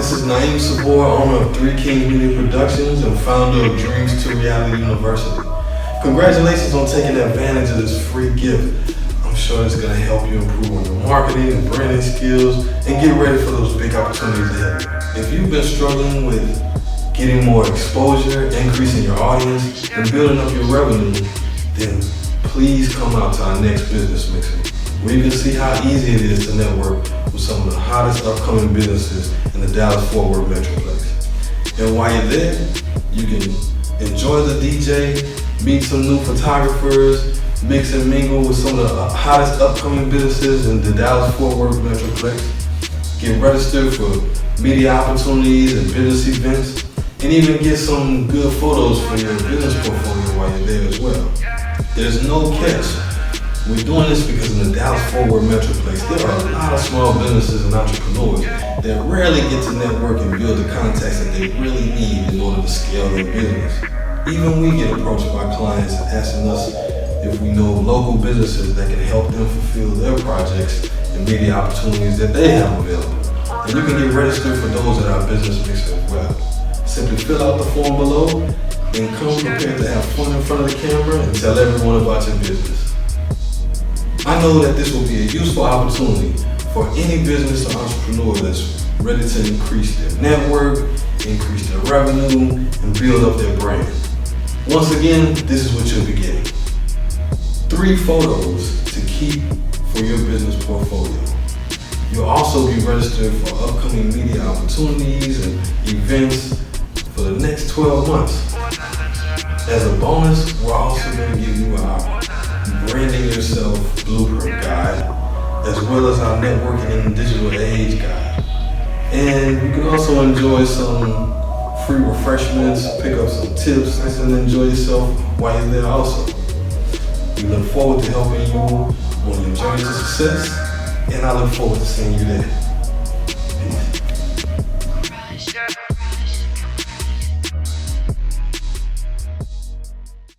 this is NAIM, SABOUR, owner of 3KINGS Media Productions and founder of Dreams to Reality University. Congratulations on taking advantage of this free gift. I'm sure it's going to help you improve on your marketing and branding skills and get ready for those big opportunities ahead. If you've been struggling with getting more exposure, increasing your audience, and building up your revenue, then please come out to our next business mixer, where you can see how easy it is to network with some of the hottest upcoming businesses in the Dallas-Fort Worth metroplex. And while you're there, you can enjoy the DJ, meet some new photographers, mix and mingle with some of the hottest upcoming businesses in the Dallas-Fort Worth metroplex, get registered for media opportunities and business events, and even get some good photos for your business portfolio while you're there as well. There's no catch. We're doing this because in the Dallas-Fort Worth metroplex, there are a lot of small businesses and entrepreneurs that rarely get to network and build the contacts that they really need in order to scale their business. Even we get approached by clients asking us if we know local businesses that can help them fulfill their projects and media opportunities that they have available. And you can get registered for those at our business mixer as well. Simply fill out the form below and come prepared to have fun in front of the camera and tell everyone about your business. I know that this will be a useful opportunity for any business or entrepreneur that's ready to increase their network, increase their revenue, and build up their brand. Once again, this is what you'll be getting. 3 photos to keep for your business portfolio. You'll also be registered for upcoming media opportunities and events for the next 12 months. As a bonus, we're also going to give you our Branding Yourself Blueprint Guide, as well as our Networking in the Digital Age Guide. And you can also enjoy some free refreshments, pick up some tips, and enjoy yourself while you're there also. We look forward to helping you on your journey to success, and I look forward to seeing you there.